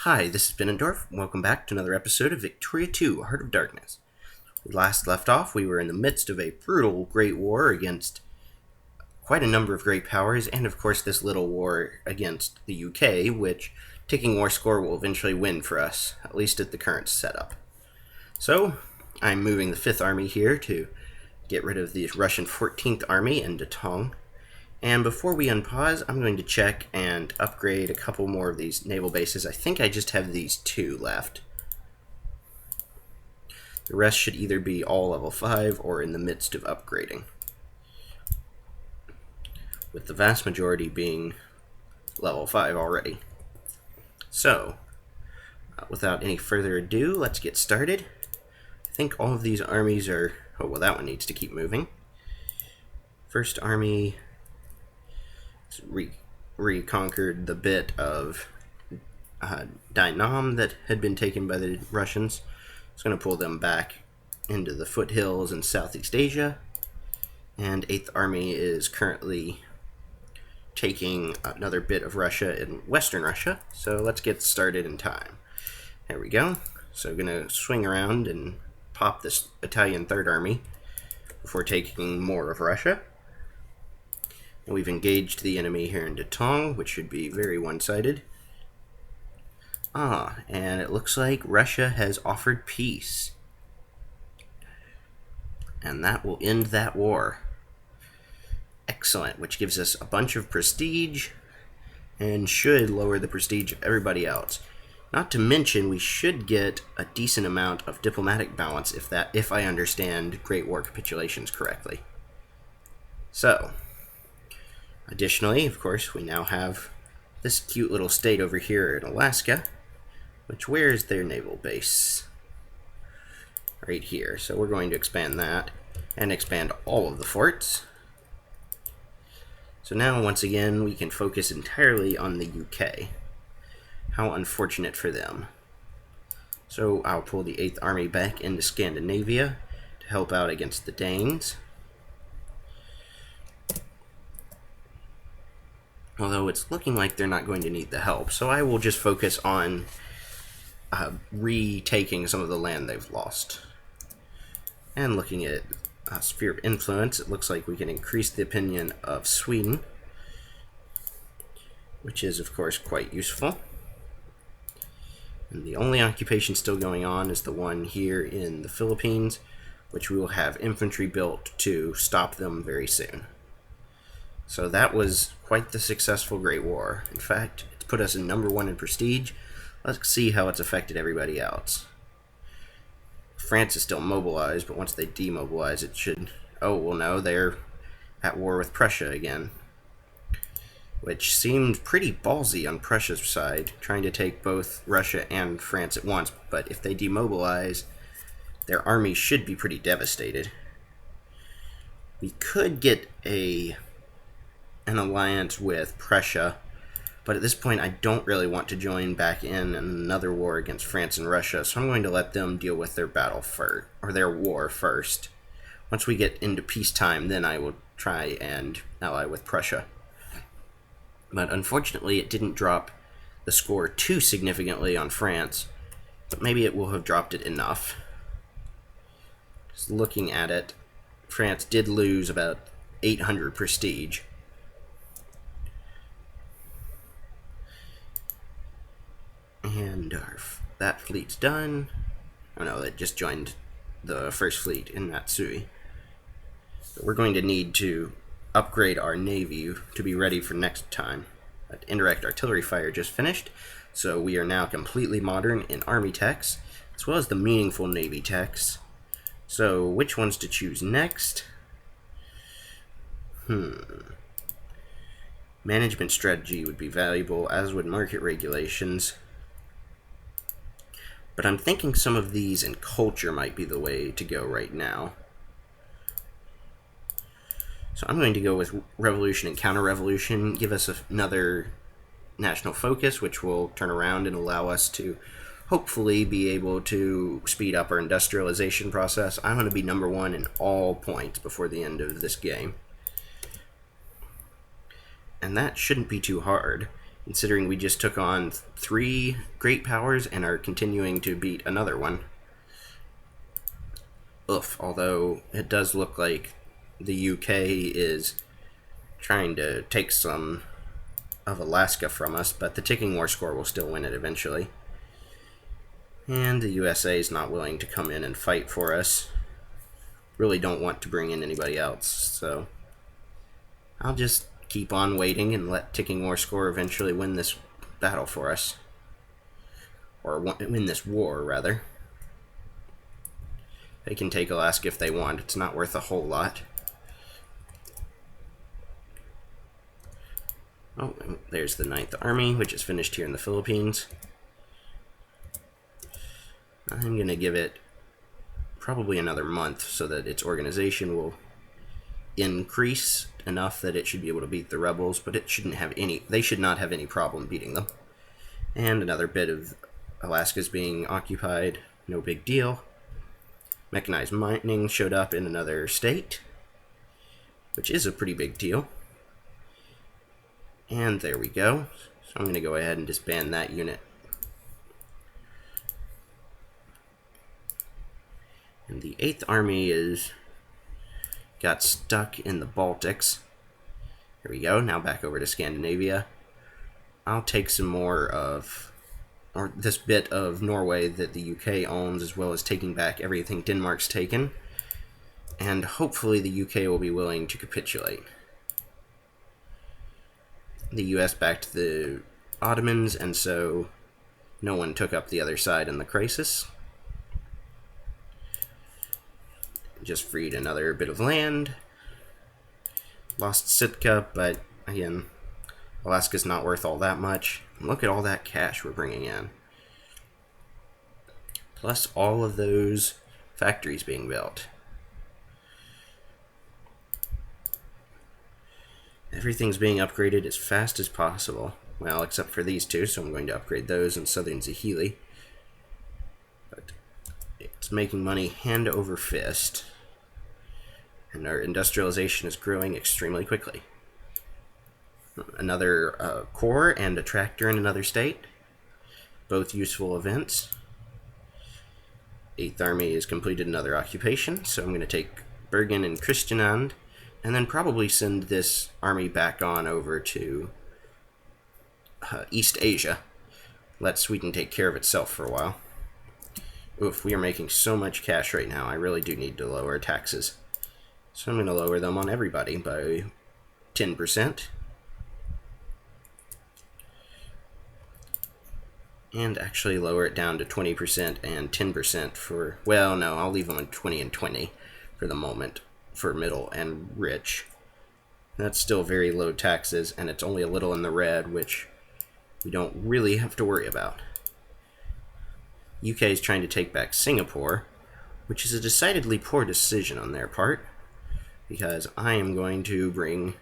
Hi, this is Benandorf. Welcome back to another episode of Victoria 2, Heart of Darkness. We last left off, we were in the midst of a brutal great war against quite a number of great powers, and of course this little war against the UK, which taking war score will eventually win for us, at least at the current setup. So, I'm moving the 5th Army here to get rid of the Russian 14th Army in Datong. And before we unpause, I'm going to check and upgrade a couple more of these naval bases. I think I just have these 2 left. The rest should either be all level 5 or in the midst of upgrading, with the vast majority being level 5 already. So, without any further ado, let's get started. I think all of these armies are... oh, well, that one needs to keep moving. First army reconquered the bit of Dynam that had been taken by the Russians. It's going to pull them back into the foothills in Southeast Asia. And 8th Army is currently taking another bit of Russia in Western Russia. So let's get started in time. There we go. So going to swing around and pop this Italian 3rd Army before taking more of Russia. And we've engaged the enemy here in Datong, which should be very one-sided. And it looks like Russia has offered peace. And that will end that war. Excellent, which gives us a bunch of prestige and should lower the prestige of everybody else. Not to mention, we should get a decent amount of diplomatic balance if I understand Great War capitulations correctly. So, additionally, of course, we now have this cute little state over here in Alaska, which, where's their naval base? Right here. So we're going to expand that and expand all of the forts. So now, once again, we can focus entirely on the UK. How unfortunate for them. So I'll pull the 8th Army back into Scandinavia to help out against the Danes. Although it's looking like they're not going to need the help, so I will just focus on retaking some of the land they've lost. And looking at sphere of influence, it looks like we can increase the opinion of Sweden, which is, of course, quite useful. And the only occupation still going on is the one here in the Philippines, which we will have infantry built to stop them very soon. So that was quite the successful Great War. In fact, it's put us in #1 in prestige. Let's see how it's affected everybody else. France is still mobilized, but once they demobilize, it should... oh, well, no, they're at war with Prussia again, which seemed pretty ballsy on Prussia's side, trying to take both Russia and France at once. But if they demobilize, their army should be pretty devastated. We could get an alliance with Prussia, but at this point I don't really want to join back in another war against France and Russia, so I'm going to let them deal with their battle first, or their war first. Once we get into peacetime, then I will try and ally with Prussia. But unfortunately it didn't drop the score too significantly on France, but maybe it will have dropped it enough. Just looking at it, France did lose about 800 prestige. And that fleet's done. Oh no, it just joined the first fleet in Matsui. So we're going to need to upgrade our navy to be ready for next time. That indirect artillery fire just finished, so we are now completely modern in army techs, as well as the meaningful navy techs. So which ones to choose next? Management strategy would be valuable, as would market regulations. But I'm thinking some of these in culture might be the way to go right now. So I'm going to go with revolution and counter-revolution, give us another national focus, which will turn around and allow us to hopefully be able to speed up our industrialization process. I'm going to be #1 in all points before the end of this game. And that shouldn't be too hard. considering we just took on 3 great powers and are continuing to beat another one. Oof, although it does look like the UK is trying to take some of Alaska from us, but the ticking war score will still win it eventually. And the USA is not willing to come in and fight for us. Really don't want to bring in anybody else, so I'll just keep on waiting and let ticking war score eventually win this battle for us. Or win this war, rather. They can take Alaska if they want. It's not worth a whole lot. Oh, there's the 9th Army, which is finished here in the Philippines. I'm going to give it probably another month so that its organization will increase enough that it should be able to beat the rebels, but it shouldn't have any. They should not have any problem beating them. And another bit of Alaska's being occupied, no big deal. Mechanized mining showed up in another state, which is a pretty big deal. And there we go. So I'm going to go ahead and disband that unit. And the 8th Army got stuck in the Baltics. Here we go. Now back over to Scandinavia. I'll take some more of, or this bit of Norway that the UK owns, as well as taking back everything Denmark's taken. And hopefully the UK will be willing to capitulate. The US backed the Ottomans, and so no one took up the other side in the crisis. Just freed another bit of land. Lost Sitka, but again, Alaska's not worth all that much. And look at all that cash we're bringing in. Plus all of those factories being built. Everything's being upgraded as fast as possible. Well, except for these two, so I'm going to upgrade those in southern Zahili. But it's making money hand over fist. And our industrialization is growing extremely quickly. Another corps and a tractor in another state. Both useful events. 8th Army has completed another occupation, so I'm going to take Bergen and Kristianand, and then probably send this army back on over to East Asia. Let Sweden take care of itself for a while. Oof, we are making so much cash right now. I really do need to lower taxes. So I'm going to lower them on everybody by 10%. And actually lower it down to 20% and 10% for, well, no, I'll leave them at 20 and 20 for the moment, for middle and rich. That's still very low taxes, and it's only a little in the red, which we don't really have to worry about. UK is trying to take back Singapore, which is a decidedly poor decision on their part, because I am going to bring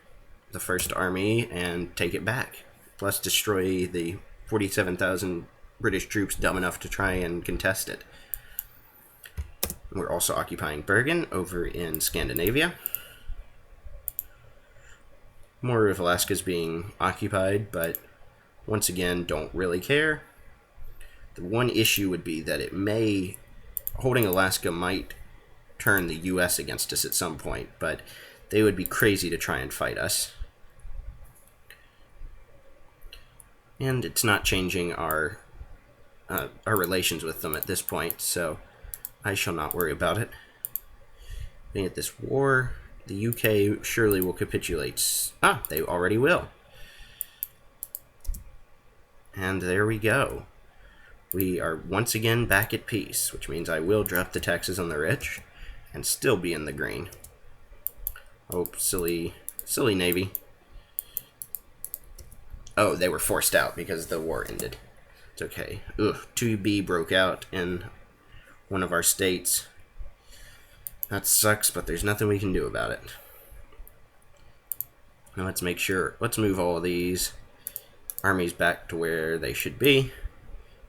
the 1st Army and take it back, plus destroy the 47,000 British troops dumb enough to try and contest it. We're also occupying Bergen over in Scandinavia. More of Alaska's being occupied, but once again, don't really care. The one issue would be that holding Alaska might turn the US against us at some point, but they would be crazy to try and fight us. And it's not changing our relations with them at this point, so I shall not worry about it. Being at this war, the UK surely will capitulate. They already will. And there we go. We are once again back at peace, which means I will drop the taxes on the rich and still be in the green. Oh, silly Navy. Oh, they were forced out because the war ended. It's okay. 2B broke out in one of our states. That sucks, but there's nothing we can do about it. Now let's move all of these armies back to where they should be.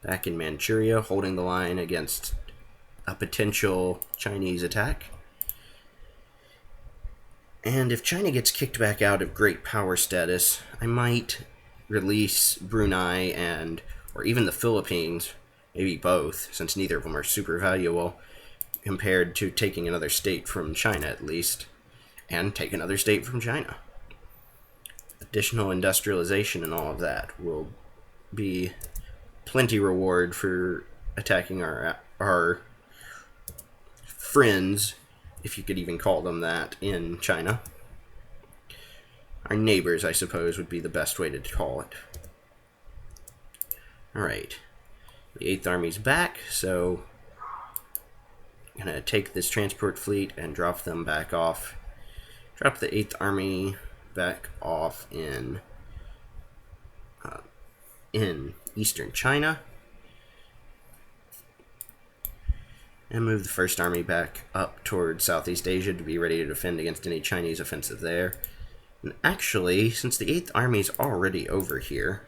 Back in Manchuria, holding the line against a potential Chinese attack. And if China gets kicked back out of great power status, I might release Brunei and or even the Philippines, maybe both, since neither of them are super valuable compared to taking another state from China at least, and take another state from China. Additional industrialization and all of that will be plenty reward for attacking our friends, if you could even call them that, in China. Our neighbors, I suppose, would be the best way to call it. Alright. The 8th Army's back, so I'm going to take this transport fleet and drop them back off. Drop the 8th Army back off in eastern China. And move the 1st Army back up toward Southeast Asia to be ready to defend against any Chinese offensive there. And actually, since the 8th Army is already over here,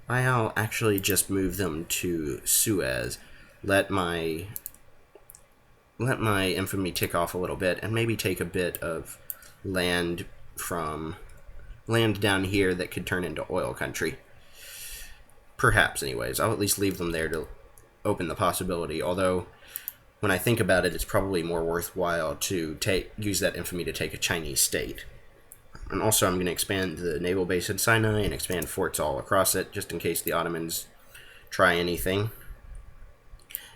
I'll actually just move them to Suez. Let my infantry tick off a little bit, and maybe take a bit of land down here that could turn into oil country. Perhaps, anyways. I'll at least leave them there to open the possibility, although when I think about it, it's probably more worthwhile to use that infantry to take a Chinese state. And also I'm going to expand the naval base in Sinai and expand forts all across it, just in case the Ottomans try anything.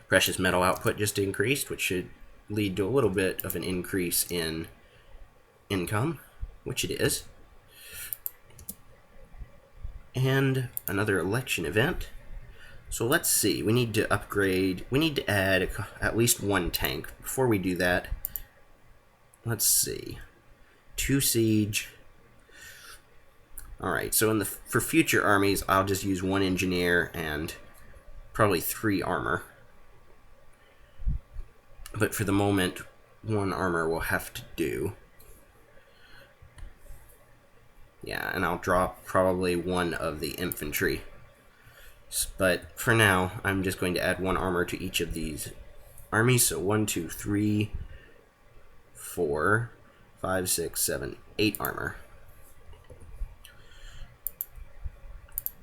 Precious metal output just increased, which should lead to a little bit of an increase in income, which it is. And another election event. So let's see, we need to upgrade, we need to add at least 1 tank. Before we do that, let's see, 2 siege. Alright, so for future armies, I'll just use 1 engineer and probably 3 armor. But for the moment, 1 armor will have to do. Yeah, and I'll drop probably 1 of the infantry. But for now, I'm just going to add 1 armor to each of these armies. So 1, 2, 3, 4, 5, 6, 7, 8 armor.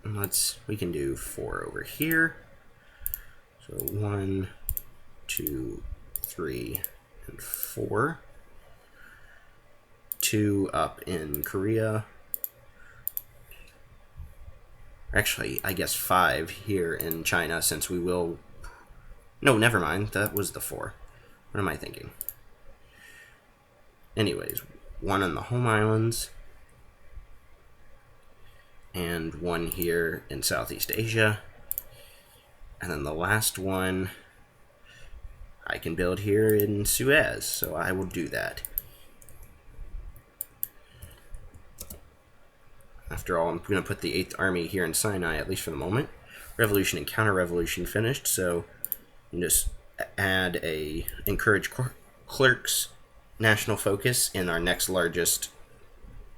And we can do 4 over here. So 1, 2, 3, and 4. 2 up in Korea. Actually, I guess 5 here in China, since we will... No, never mind. That was the 4. What am I thinking? Anyways, 1 on the home islands. And 1 here in Southeast Asia. And then the last one I can build here in Suez, so I will do that. After all, I'm going to put the 8th Army here in Sinai, at least for the moment. Revolution and counter-revolution finished, so you can just add a encourage clerks national focus in our next largest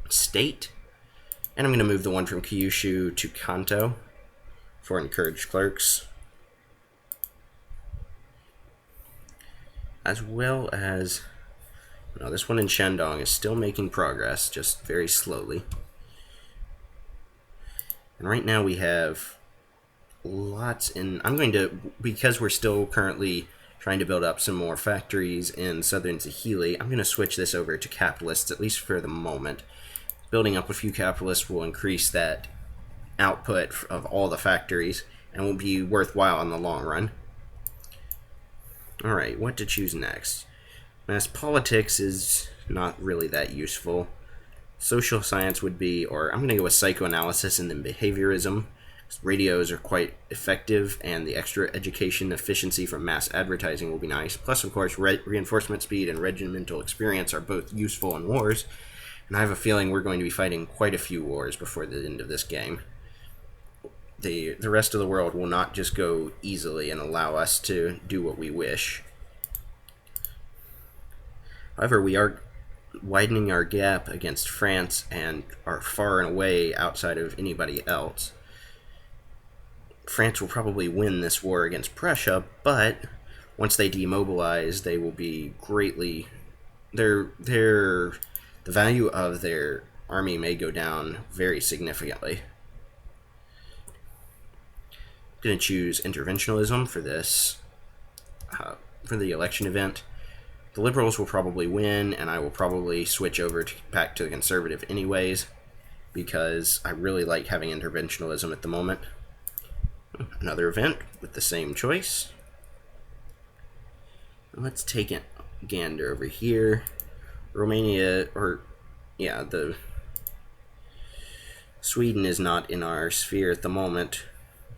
state. And I'm going to move the one from Kyushu to Kanto for encourage clerks. As well as... No, this one in Shandong is still making progress, just very slowly. And right now we have lots in... I'm going to, because we're still currently trying to build up some more factories in southern Zahili, I'm going to switch this over to capitalists, at least for the moment. Building up a few capitalists will increase that output of all the factories and will be worthwhile in the long run. Alright, what to choose next? Mass politics is not really that useful. Social science would be, or I'm going to go with psychoanalysis and then behaviorism. Radios are quite effective, and the extra education efficiency from mass advertising will be nice. Plus, of course, reinforcement speed and regimental experience are both useful in wars, and I have a feeling we're going to be fighting quite a few wars before the end of this game. The rest of the world will not just go easily and allow us to do what we wish. However, we are widening our gap against France and are far and away outside of anybody else. France will probably win this war against Prussia, but once they demobilize, they will be greatly... Their the value of their army may go down very significantly. I'm going to choose interventionalism for this, for the election event. The Liberals will probably win, and I will probably switch over back to the Conservative anyways, because I really like having interventionalism at the moment. Another event with the same choice. Let's take a gander over here. Romania, the Sweden is not in our sphere at the moment,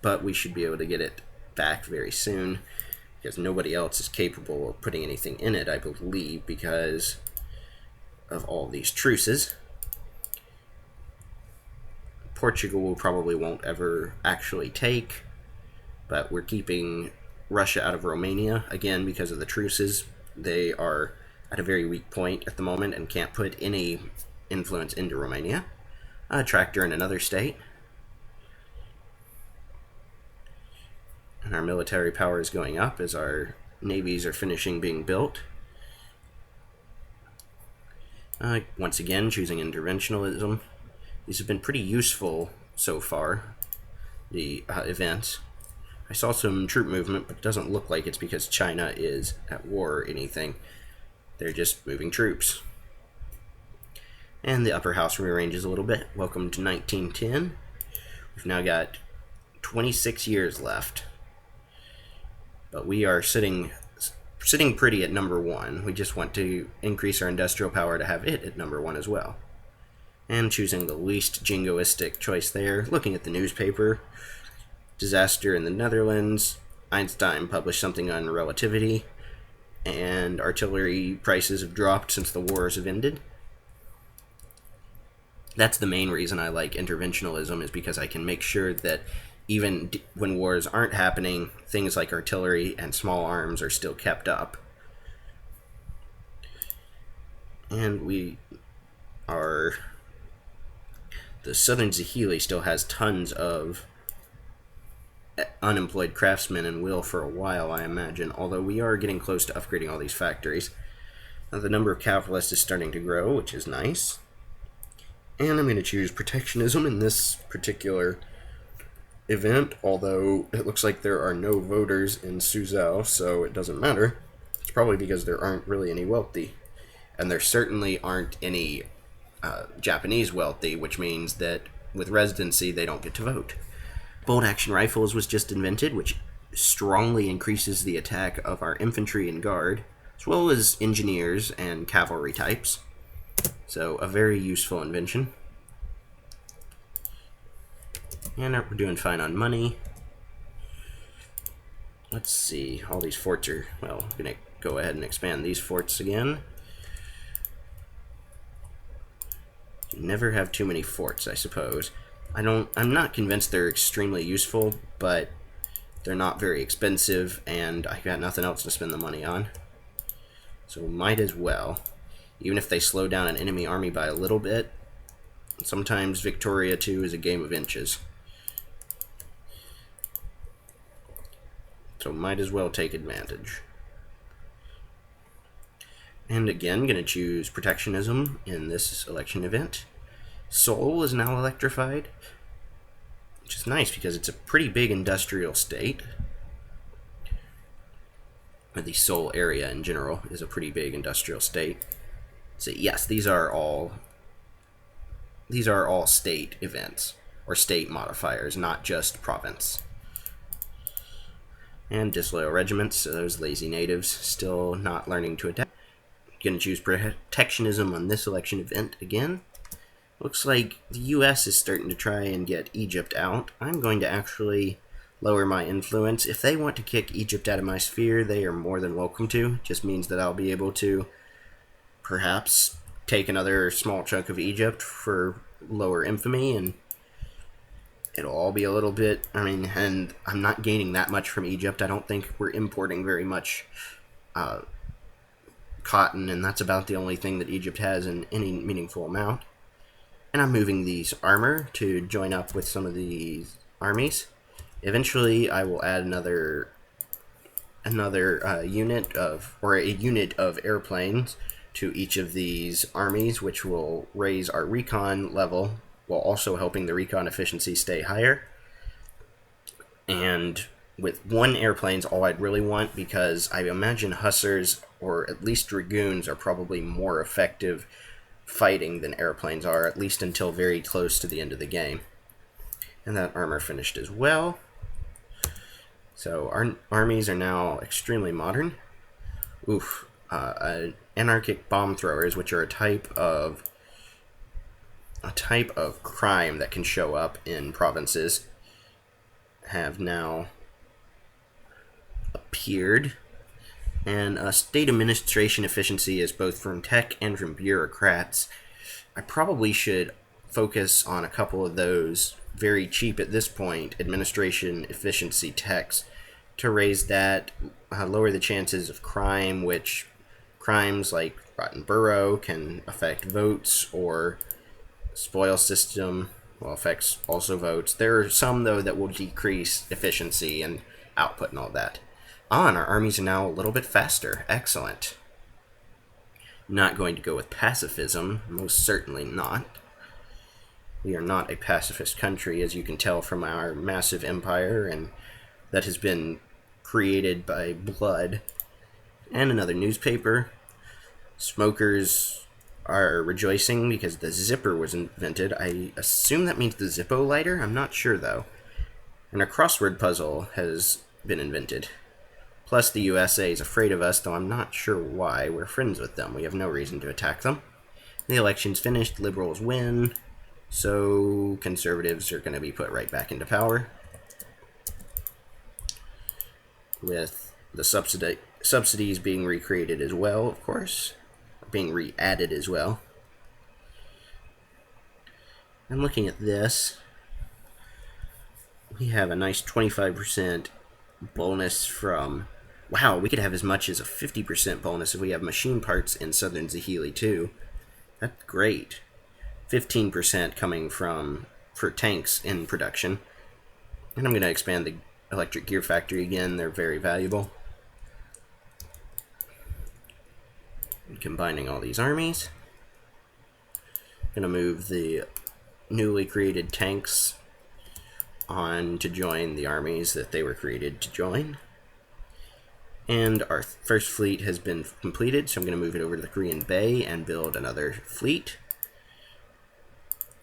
but we should be able to get it back very soon, because nobody else is capable of putting anything in it, I believe, because of all these truces. Portugal probably won't ever actually take, but we're keeping Russia out of Romania, again, because of the truces. They are at a very weak point at the moment and can't put any influence into Romania. A tractor in another state. And our military power is going up as our navies are finishing being built. Once again, choosing interventionalism. These have been pretty useful so far, the events. I saw some troop movement, but it doesn't look like it's because China is at war or anything. They're just moving troops. And the upper house rearranges a little bit. Welcome to 1910. We've now got 26 years left. But we are sitting pretty at number 1. We just want to increase our industrial power to have it at number 1 as well. And choosing the least jingoistic choice there. Looking at the newspaper. Disaster in the Netherlands. Einstein published something on relativity. And artillery prices have dropped since the wars have ended. That's the main reason I like interventionalism, is because I can make sure that even when wars aren't happening, things like artillery and small arms are still kept up. And the Southern Zahili still has tons of unemployed craftsmen and will for a while, I imagine, although we are getting close to upgrading all these factories. Now, the number of capitalists is starting to grow, which is nice. And I'm going to choose protectionism in this particular event, although it looks like there are no voters in Suzhou, so it doesn't matter. It's probably because there aren't really any wealthy. And there certainly aren't any Japanese wealthy, which means that with residency, they don't get to vote. Bolt action rifles was just invented, which strongly increases the attack of our infantry and guard, as well as engineers and cavalry types. So, a very useful invention. And we're doing fine on money. Let's see, all these forts are, well, I'm going to go ahead and expand these forts again. You never have too many forts, I suppose. I'm not convinced they're extremely useful, but they're not very expensive, and I got nothing else to spend the money on. So might as well. Even if they slow down an enemy army by a little bit, sometimes Victoria 2 is a game of inches. So might as well take advantage. And again, going to choose protectionism in this election event. Seoul is now electrified, which is nice because it's a pretty big industrial state. Or the Seoul area in general is a pretty big industrial state. So yes, these are all state events, or state modifiers, not just province. And disloyal regiments, so those lazy natives still not learning to adapt. Going to choose protectionism on this election event again. Looks like the US is starting to try and get Egypt out. I'm going to actually lower my influence. If they want to kick Egypt out of my sphere, they are more than welcome to. It just means that I'll be able to perhaps take another small chunk of Egypt for lower infamy, and it'll all be a little bit, and I'm not gaining that much from Egypt. I don't think we're importing very much cotton, and that's about the only thing that Egypt has in any meaningful amount. And I'm moving these armor to join up with some of these armies. Eventually, I will add another unit of airplanes to each of these armies, which will raise our recon level, while also helping the recon efficiency stay higher. And with 1 airplane's all I'd really want, because I imagine hussars, or at least dragoons, are probably more effective fighting than airplanes are, at least until very close to the end of the game. And that armor finished as well. So our armies are now extremely modern. Oof. Anarchic bomb throwers, which are a type of crime that can show up in provinces, have now appeared. And state administration efficiency is both from tech and from bureaucrats. I probably should focus on a couple of those very cheap at this point administration efficiency techs to raise that, lower the chances of crime, which crimes like Rotten Borough can affect votes, or spoil system affects also votes. There are some, though, that will decrease efficiency and output and all that. And our armies are now a little bit faster. Excellent. Not going to go with pacifism, most certainly not. We are not a pacifist country, as you can tell from our massive empire, and that has been created by blood. And another newspaper. Smokers are rejoicing because the zipper was invented. I assume that means the Zippo lighter? I'm not sure, though. And a crossword puzzle has been invented. Plus, the USA is afraid of us, though I'm not sure why. We're friends with them. We have no reason to attack them. The election's finished. Liberals win. So conservatives are going to be put right back into power. With the subsidies being recreated as well, of course. Being re-added as well. And looking at this, we have a nice 25% bonus from... Wow, we could have as much as a 50% bonus if we have machine parts in Southern Zahili too. That's great. 15% coming for tanks in production. And I'm going to expand the electric gear factory again. They're very valuable. Combining all these armies. Going to move the newly created tanks on to join the armies that they were created to join. And our first fleet has been completed, so I'm going to move it over to the Korean Bay and build another fleet.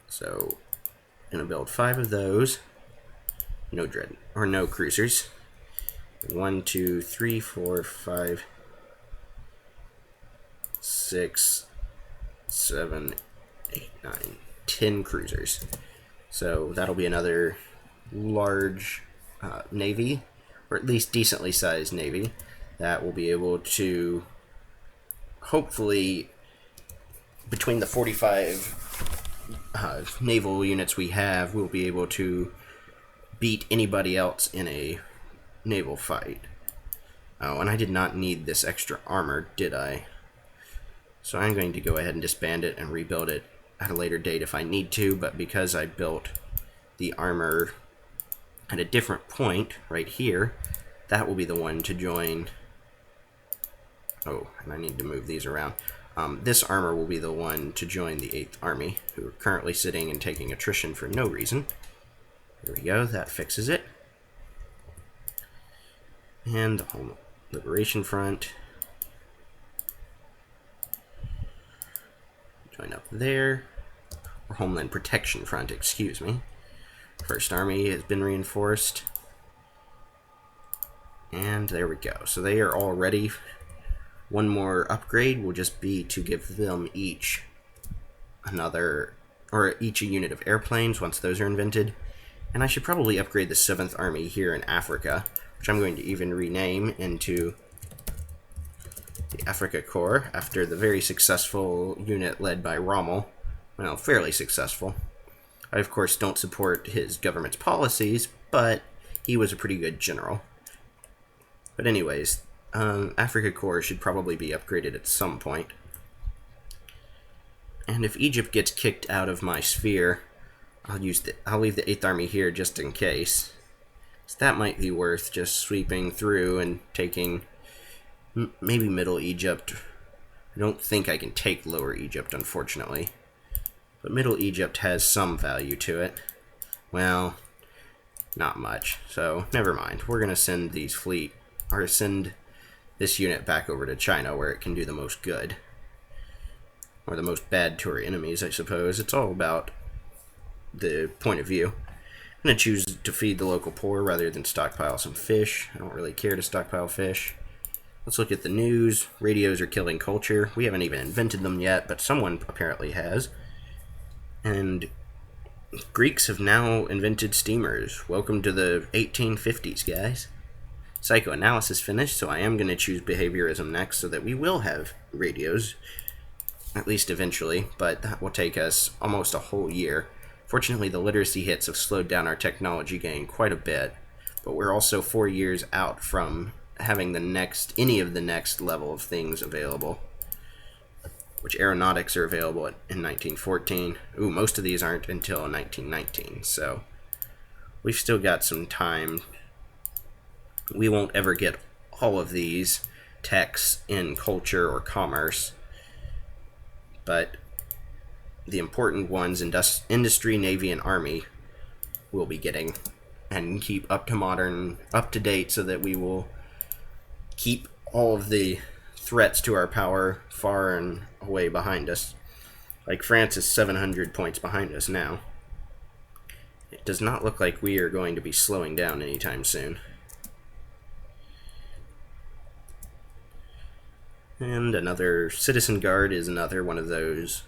So I'm going to build 5 of those. No cruisers. 1, 2, 3, 4, 5, 6, 7, 8, 9, 10 cruisers. So that'll be another large navy, or at least decently sized navy, that will be able to, hopefully, between the 45 naval units we have, we'll be able to beat anybody else in a naval fight. Oh, and I did not need this extra armor, did I? So I'm going to go ahead and disband it and rebuild it at a later date if I need to, but because I built the armor at a different point right here, that will be the one to join. Oh, and I need to move these around. This armor will be the one to join the 8th Army, who are currently sitting and taking attrition for no reason. There we go, that fixes it. And the Home Liberation Front. Join up there. Or Homeland Protection Front, excuse me. First Army has been reinforced. And there we go. So they are all ready. One more upgrade will just be to give them each each a unit of airplanes once those are invented. And I should probably upgrade the 7th Army here in Africa, which I'm going to even rename into the Africa Corps, after the very successful unit led by Rommel. Well, fairly successful. I, of course, don't support his government's policies, but he was a pretty good general. But anyways, Africa Corps should probably be upgraded at some point. And if Egypt gets kicked out of my sphere, I'll leave the 8th Army here just in case. So that might be worth just sweeping through and taking maybe Middle Egypt. I don't think I can take Lower Egypt, unfortunately. But Middle Egypt has some value to it. Well, not much. So, never mind. We're going to send send this unit back over to China where it can do the most good. Or the most bad to our enemies, I suppose. It's all about the point of view. I'm going to choose to feed the local poor rather than stockpile some fish. I don't really care to stockpile fish. Let's look at the news. Radios are killing culture. We haven't even invented them yet, but someone apparently has. And Greeks have now invented steamers. Welcome to the 1850s, guys. Psychoanalysis finished, so I am going to choose behaviorism next so that we will have radios. At least eventually, but that will take us almost a whole year. Fortunately, the literacy hits have slowed down our technology gain quite a bit, but we're also 4 years out from having any of the next level of things available, which aeronautics are available in 1914. Ooh, most of these aren't until 1919, so we've still got some time. We won't ever get all of these techs in culture or commerce, but the important ones, industry, navy, and army, will be getting and keep up to date so that we will keep all of the threats to our power far and away behind us. Like France is 700 points behind us now. It does not look like we are going to be slowing down anytime soon. And another citizen guard is another one of those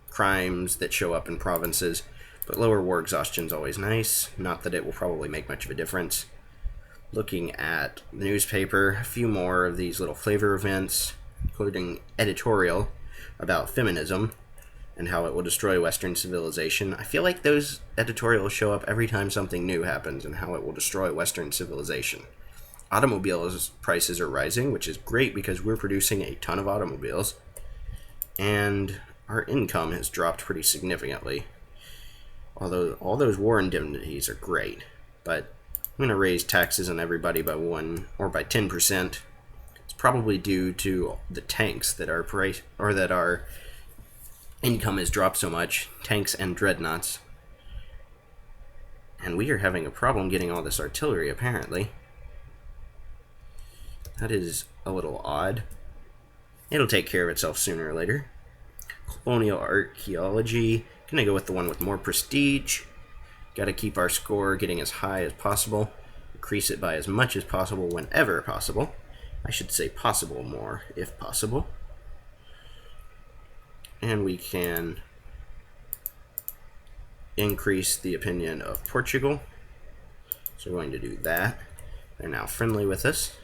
crimes that show up in provinces, but lower war exhaustion is always nice. Not that it will probably make much of a difference. Looking at the newspaper, a few more of these little flavor events, including editorial about feminism and how it will destroy Western civilization. I feel like those editorials show up every time something new happens and how it will destroy Western civilization. Automobiles prices are rising, which is great because we're producing a ton of automobiles, and our income has dropped pretty significantly. Although all those war indemnities are great, but I'm going to raise taxes on everybody by 1 or by 10%. It's probably due to the tanks that our income has dropped so much, tanks and dreadnoughts. And we are having a problem getting all this artillery, apparently. That is a little odd. It'll take care of itself sooner or later. Colonial archaeology. Gonna go with the one with more prestige. Gotta keep our score getting as high as possible. Increase it by as much as possible whenever possible. I should say possible more, if possible. And we can increase the opinion of Portugal. So we're going to do that. They're now friendly with us.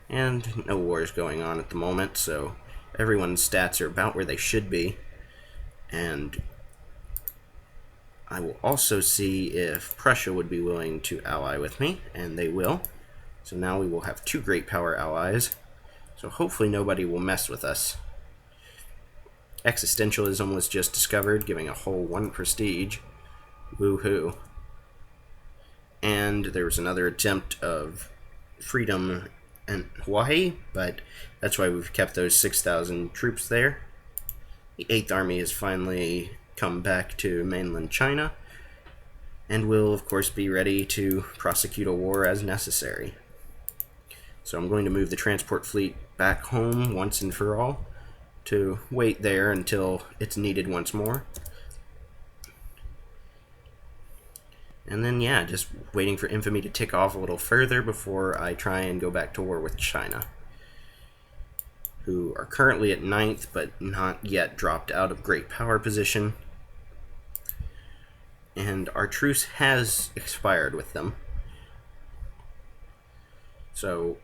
And no wars going on at the moment, so everyone's stats are about where they should be. And I will also see if Prussia would be willing to ally with me, and they will. So now we will have 2 great power allies. So hopefully nobody will mess with us. Existentialism was just discovered, giving a whole 1 prestige. Woohoo. And there was another attempt of freedom in Hawaii, but that's why we've kept those 6,000 troops there. The 8th Army has finally come back to mainland China, and will of course be ready to prosecute a war as necessary. So I'm going to move the transport fleet back home once and for all, to wait there until it's needed once more. And then, yeah, just waiting for infamy to tick off a little further before I try and go back to war with China, who are currently at 9th, but not yet dropped out of great power position. And our truce has expired with them. So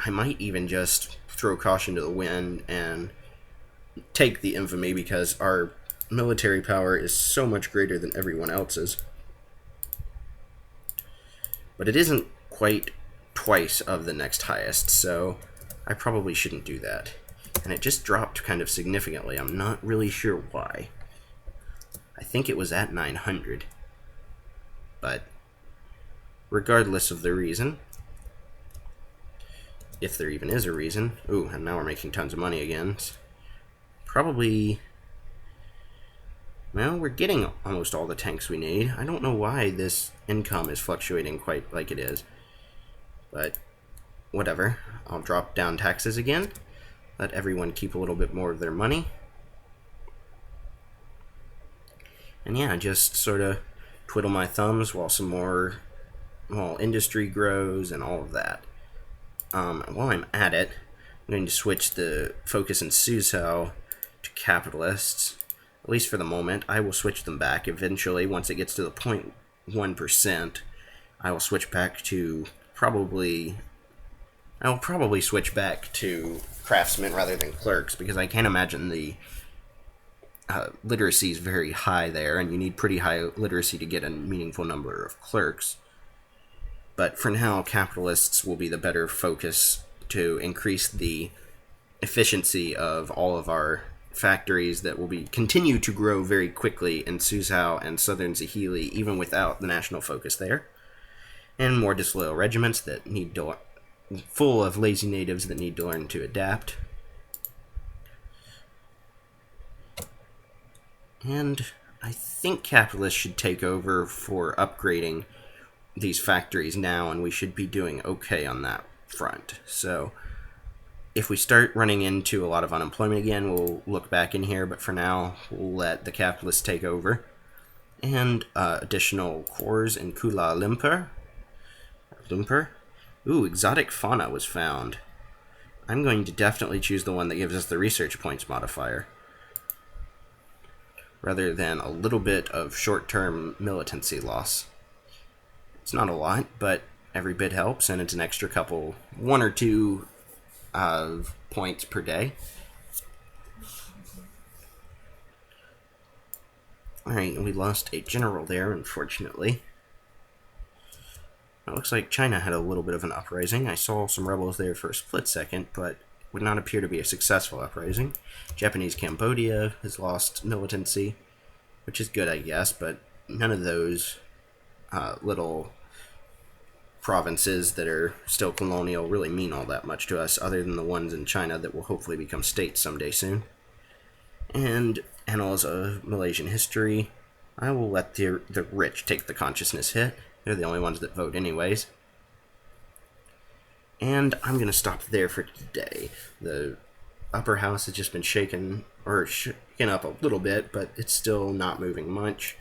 I might even just throw caution to the wind and take the infamy, because our military power is so much greater than everyone else's. But it isn't quite twice of the next highest, so I probably shouldn't do that. And it just dropped kind of significantly. I'm not really sure why. I think it was at 900. But regardless of the reason. If there even is a reason. Ooh, and now we're making tons of money again. Probably... Well, we're getting almost all the tanks we need. I don't know why this income is fluctuating quite like it is. But, whatever. I'll drop down taxes again. Let everyone keep a little bit more of their money. And yeah, just sort of twiddle my thumbs while some more, industry grows and all of that. While I'm at it, I'm going to switch the focus in Suzhou to capitalists. At least for the moment. I will switch them back eventually. Once it gets to the 0.1%, I will switch back to I will probably switch back to craftsmen rather than clerks, because I can't imagine the literacy is very high there, and you need pretty high literacy to get a meaningful number of clerks. But for now, capitalists will be the better focus to increase the efficiency of all of our factories that will continue to grow very quickly in Suzhou and southern Zahili, even without the national focus there. And more disloyal regiments that need to, full of lazy natives that need to learn to adapt. And I think capitalists should take over for upgrading these factories now, and we should be doing okay on that front. So if we start running into a lot of unemployment again, we'll look back in here, but for now, we'll let the capitalists take over. And additional cores in Kuala Lumpur. Ooh, exotic fauna was found. I'm going to definitely choose the one that gives us the research points modifier, rather than a little bit of short-term militancy loss. It's not a lot, but every bit helps, and it's an extra couple, 1 or 2 points per day. Alright, we lost a general there, unfortunately. It looks like China had a little bit of an uprising. I saw some rebels there for a split second, but would not appear to be a successful uprising. Japanese Cambodia has lost militancy, which is good, I guess, but none of those little provinces that are still colonial really mean all that much to us, other than the ones in China that will hopefully become states someday soon. And Annals of Malaysian History. I will let the rich take the consciousness hit. They're the only ones that vote anyways. And I'm going to stop there for today. The upper house has just been shaken up a little bit, but it's still not moving much.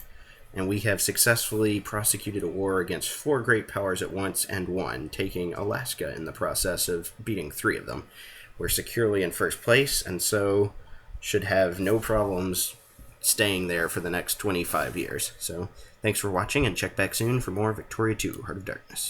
And we have successfully prosecuted a war against 4 great powers at once and won, taking Alaska in the process of beating 3 of them. We're securely in first place, and so should have no problems staying there for the next 25 years. So thanks for watching, and check back soon for more Victoria 2 Heart of Darkness.